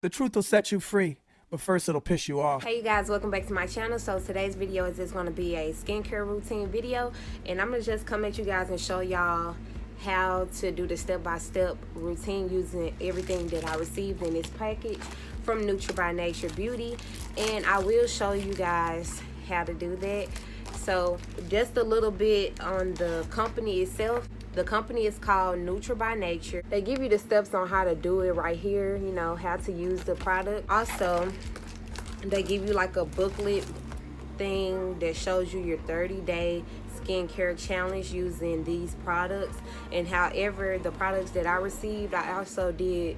The truth will set you free, but first it'll piss you off. Hey you guys, welcome back to my channel. So today's video is just going to be a skincare routine video, and I'm going to just come at you guys and show y'all how to do the step-by-step routine using everything that I received in this package from Nutri by Nature Beauty, and I will show you guys how to do that. So just a little bit on the company itself. The company is called Nutri by Nature. They give you the steps on how to do it right here, you know, how to use the product. Also, they give you like a booklet thing that shows you your 30-day skincare challenge using these products. And however, the products that I received, I also did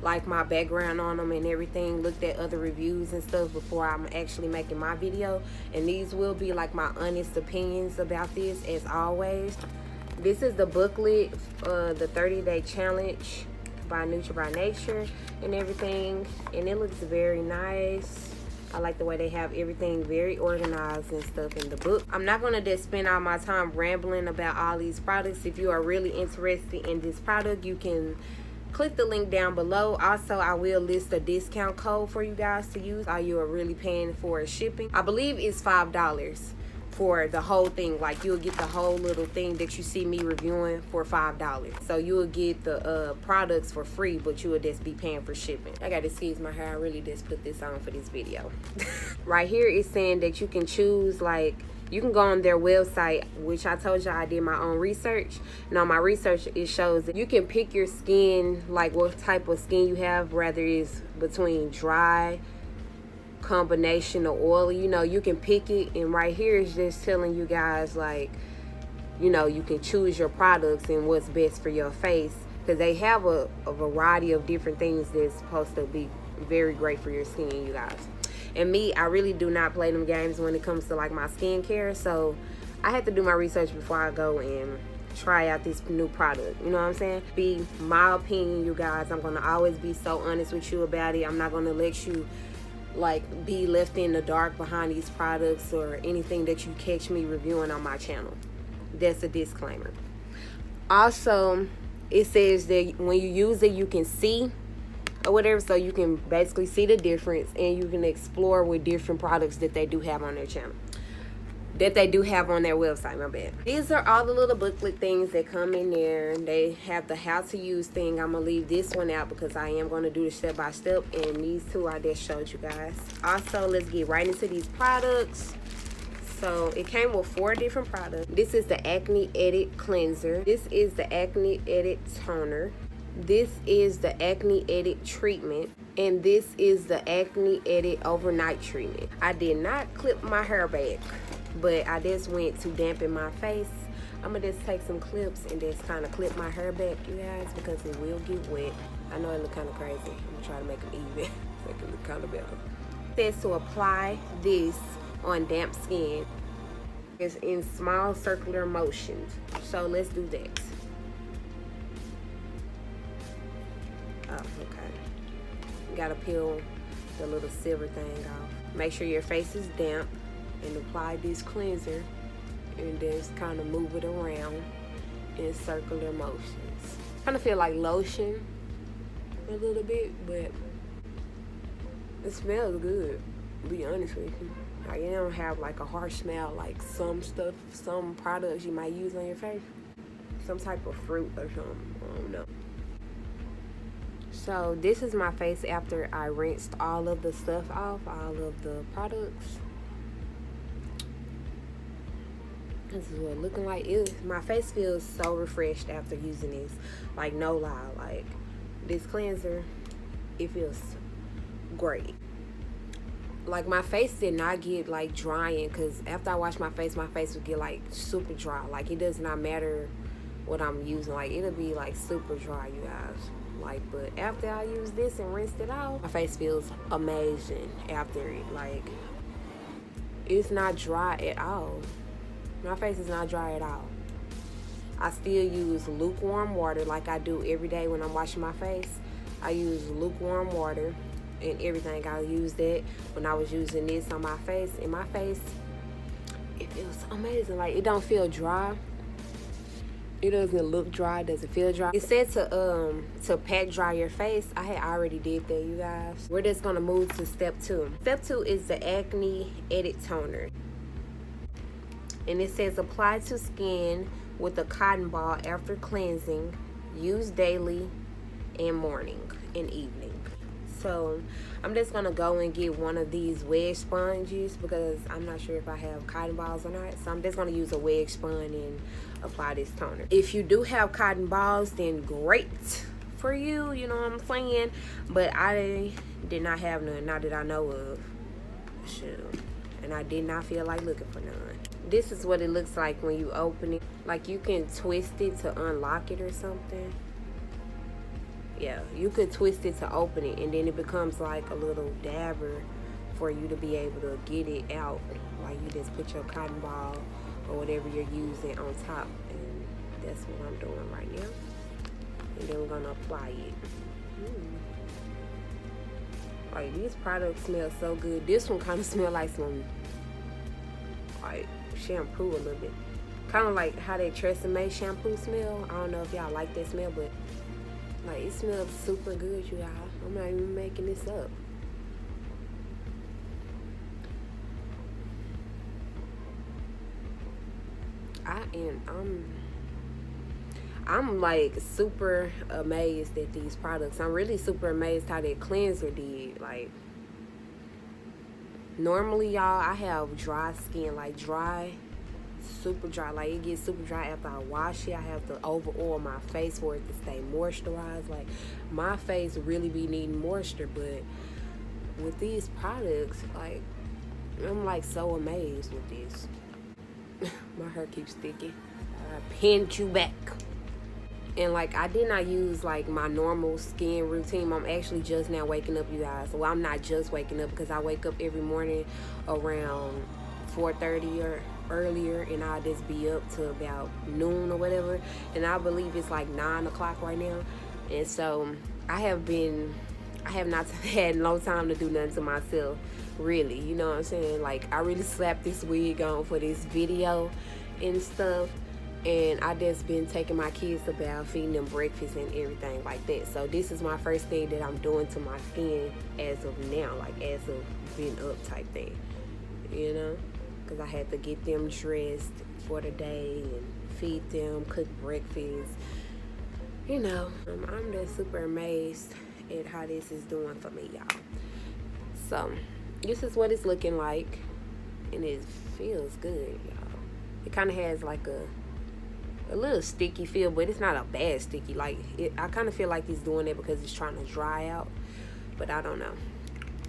like my background on them and everything, looked at other reviews and stuff before I'm actually making my video. And these will be like my honest opinions about this, as always. This is the booklet, the 30-day challenge by Nutri by Nature and everything, and it looks very nice. I like the way they have everything very organized and stuff in the book. I'm not going to just spend all my time rambling about all these products. If you are really interested in this product, you can click the link down below. Also, I will list a discount code for you guys to use. All you are really paying for is shipping. I believe it's $5 for the whole thing. Like, you'll get the whole little thing that you see me reviewing for $5. So you'll get the products for free, but you will just be paying for shipping. I gotta excuse my hair, I really just put this on for this video. Right here it's saying that you can choose, like, you can go on their website, which I told y'all I did my own research. And on my research, it shows that you can pick your skin, like what type of skin you have, whether it's between dry, combination of oily, you know, you can pick it. And right here is just telling you guys, like, you know, you can choose your products and what's best for your face, because they have a variety of different things that's supposed to be very great for your skin, you guys. And me, I really do not play them games when it comes to like my skincare, so I had to do my research before I go and try out this new product. You know what I'm saying? Be my opinion, you guys. I'm gonna always be so honest with you about it. I'm not gonna let you like be left in the dark behind these products or anything that you catch me reviewing on my channel. That's a disclaimer. Also, it says that when you use it, you can see or whatever, so you can basically see the difference, and you can explore with different products that they do have on their channel, that they do have on their website, my bad. These are all the little booklet things that come in there. They have the how to use thing. I'm gonna leave this one out because I am gonna do the step by step, and these two I just showed you guys. Also, let's get right into these products. So it came with 4 different products. This is the Acne Edit Cleanser. This is the Acne Edit Toner. This is the Acne Edit Treatment, and this is the Acne Edit Overnight Treatment. I did not clip my hair back, but I just went to dampen my face. I'm gonna just take some clips and just kind of clip my hair back, you guys, because it will get wet. I know it look kind of crazy. I'm gonna try to make them even, make it look kind of better. It says to apply this on damp skin. It's in small circular motions. So let's do that. Oh, okay. You gotta peel the little silver thing off. Make sure your face is damp and apply this cleanser, and just kind of move it around in circular motions. Kind of feel like lotion a little bit, but it smells good, to be honest with you. Like, it don't have like a harsh smell like some stuff, some products you might use on your face. Some type of fruit or something, I don't know. So this is my face after I rinsed all of the stuff off, all of the products. This is what it's looking like. My face feels so refreshed after using this. Like, no lie, like this cleanser, it feels great. Like, my face did not get like drying, because after I wash my face would get like super dry. Like, it does not matter what I'm using, like it'll be like super dry, you guys. Like, but after I use this and rinsed it out, my face feels amazing after it. Like, it's not dry at all. My face is not dry at all. I still use lukewarm water like I do every day when I'm washing my face. I use lukewarm water and everything. I used that when I was using this on my face, and my face, it feels amazing. Like, it don't feel dry. It doesn't look dry, doesn't feel dry. It said to pat dry your face. I had already did that, you guys. We're just gonna move to step 2. Step 2 is the Acne Edit Toner. And it says apply to skin with a cotton ball after cleansing. Use daily and morning and evening. So I'm just gonna go and get one of these wedge sponges because I'm not sure if I have cotton balls or not. So I'm just gonna use a wedge sponge and apply this toner. If you do have cotton balls, then great for you, you know what I'm saying? But I did not have none, not that I know of. Shoot. And I did not feel like looking for none. This is what it looks like when you open it. Like you can twist it to unlock it or something. Yeah, you could twist it to open it, and then it becomes like a little dabber for you to be able to get it out. Like you just put your cotton ball or whatever you're using on top, and that's what I'm doing right now. And then we're gonna apply it. Like these products smell so good. This one kind of smells like some like shampoo a little bit, kind of like how that Tresemme shampoo smell. I don't know if y'all like that smell, but like it smells super good, you guys. I'm not even making this up. I'm like super amazed at these products. I'm really super amazed how that cleanser did. Like normally, y'all, I have dry skin, like dry, super dry. Like it gets super dry after I wash it. I have to over oil my face for it to stay moisturized. Like my face really be needing moisture, but with these products, like I'm like so amazed with this. My hair keeps sticking. I pinned you back. And like I did not use like my normal skin routine. I'm actually just now waking up, you guys. Well, I'm not just waking up because I wake up every morning around 4:30 or earlier, and I'll just be up to about noon or whatever. And I believe it's like 9 o'clock right now. And so I have not had no time to do nothing to myself, really. You know what I'm saying? Like I really slapped this wig on for this video and stuff. And I just been taking my kids to bath, feeding them breakfast and everything like that. So this is my first thing that I'm doing to my skin as of now, like as of being up type thing, you know? Because I had to get them dressed for the day and feed them, cook breakfast, you know. I'm just super amazed at how this is doing for me, y'all. So this is what it's looking like, and it feels good, y'all. It kind of has like a little sticky feel, but it's not a bad sticky. Like I kind of feel like he's doing it because it's trying to dry out, but I don't know.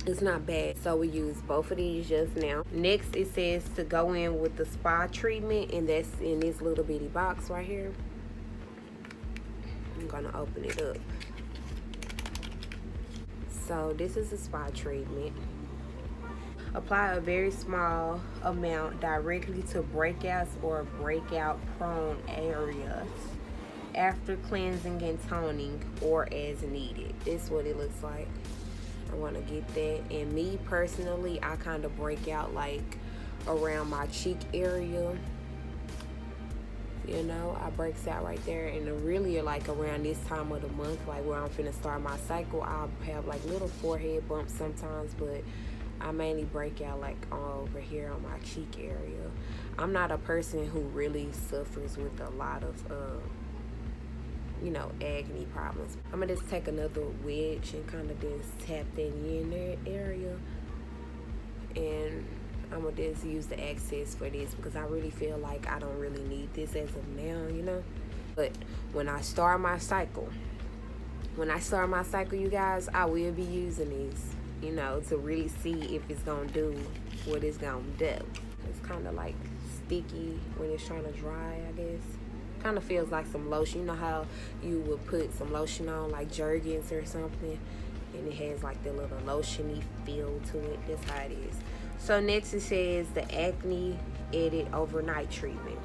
It's not bad. So we use both of these just now. Next, it says to go in with the spa treatment, and that's in this little bitty box right here. I'm gonna open it up. So this is the spa treatment. Apply a very small amount directly to breakouts or breakout prone areas after cleansing and toning or as needed. This is what it looks like. I want to get that. And me personally, I kind of break out like around my cheek area. You know, I breaks out right there. And really like around this time of the month, like where I'm finna start my cycle, I'll have like little forehead bumps sometimes, but I mainly break out like all over here on my cheek area. I'm not a person who really suffers with a lot of, you know, acne problems. I'm gonna just take another wedge and kind of just tap that in that area. And I'm gonna just use the excess for this because I really feel like I don't really need this as of now, you know. But when I start my cycle, you guys, I will be using these, you know, to really see if it's gonna do what it's gonna do. It's kind of like sticky when it's trying to dry, I guess. Kind of feels like some lotion. You know how you would put some lotion on like Jergens or something, and it has like the little lotiony feel to it. That's how it is. So next it says the Acne Edit Overnight Treatment.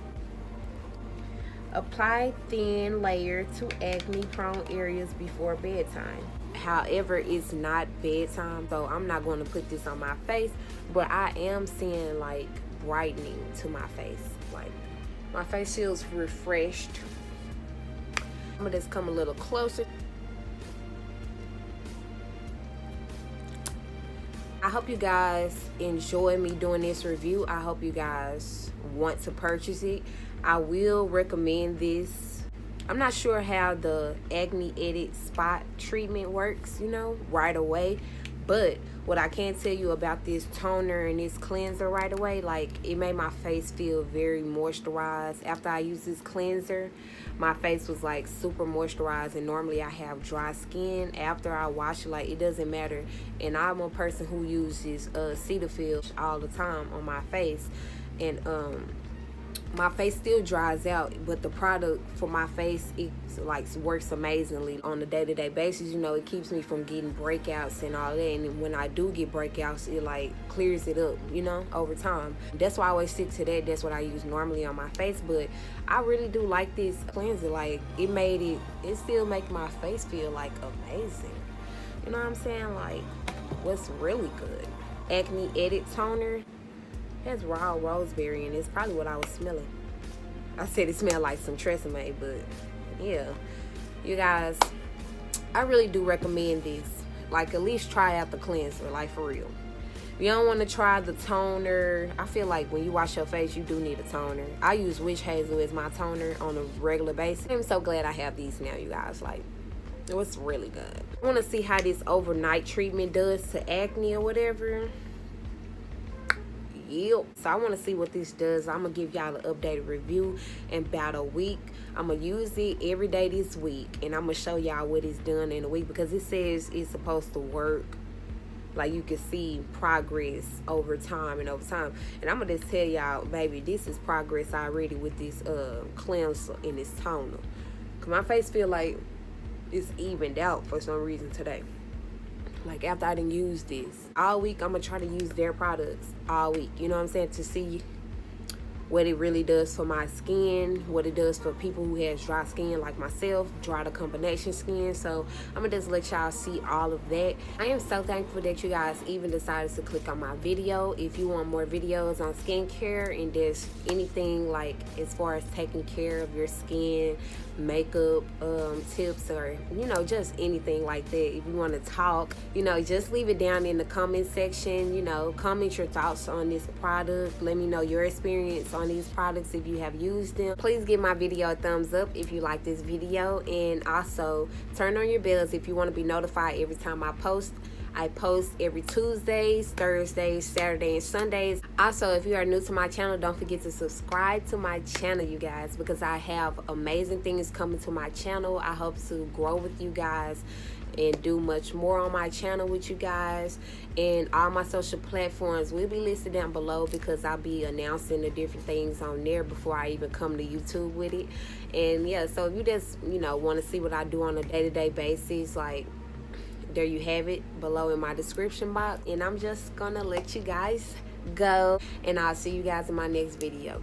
Apply thin layer to acne prone areas before bedtime. However, it's not bedtime, so I'm not going to put this on my face, but I am seeing like brightening to my face. Like my face feels refreshed I'm gonna just come a little closer. I hope you guys enjoy me doing this review. I hope you guys want to purchase it. I will recommend this. I'm not sure how the acne edit spot treatment works, you know, right away. But what I can tell you about this toner and this cleanser right away, like, it made my face feel very moisturized. After I used this cleanser, my face was like super moisturized, and normally I have dry skin. After I wash it, like, it doesn't matter. And I'm a person who uses Cetaphil all the time on my face, and my face still dries out, but the product for my face, it like works amazingly on a day-to-day basis. You know, it keeps me from getting breakouts and all that, and when I do get breakouts, it like clears it up, you know, over time. That's why I always stick to that. That's what I use normally on my face. But I really do like this cleanser. Like, it still make my face feel like amazing. You know what I'm saying? Like, what's really good? Acne Edit Toner has raw roseberry, and it's probably what I was smelling. I said it smelled like some Tresemme, but yeah, you guys, I really do recommend this. Like, at least try out the cleanser, like, for real. If you don't want to try the toner, I feel like when you wash your face, you do need a toner. I use Witch Hazel as my toner on a regular basis. I'm so glad I have these now, you guys. Like, it was really good. I want to see how this overnight treatment does to acne or whatever. Yep. So I want to see what this does. I'm gonna give y'all an updated review in about a week. I'm gonna use it every day this week, and I'm gonna show y'all what it's done in a week, because it says it's supposed to work. Like, you can see progress over time and over time. And I'm gonna just tell y'all, baby, this is progress already with this cleanser and this toner. Cause my face feel like it's evened out for some reason today. Like, after I didn't use this all week, I'm gonna try to use their products all week, you know what I'm saying, to see what it really does for my skin, what it does for people who has dry skin like myself, dry to combination skin. So I'm gonna just let y'all see all of that. I am so thankful that you guys even decided to click on my video. If you want more videos on skincare and just anything like as far as taking care of your skin, makeup tips, or you know, just anything like that, if you want to talk, you know, just leave it down in the comment section. You know, comment your thoughts on this product. Let me know your experience on these products if you have used them. Please give my video a thumbs up if you like this video, and also turn on your bells if you want to be notified every time I post. I post every Tuesdays, Thursdays, Saturdays, and Sundays. Also, if you are new to my channel, don't forget to subscribe to my channel, you guys, because I have amazing things coming to my channel. I hope to grow with you guys and do much more on my channel with you guys. And all my social platforms will be listed down below, because I'll be announcing the different things on there before I even come to YouTube with it. And yeah, so if you just, you know, want to see what I do on a day-to-day basis, like, there you have it below in my description box. And I'm just gonna let you guys go, and I'll see you guys in my next video.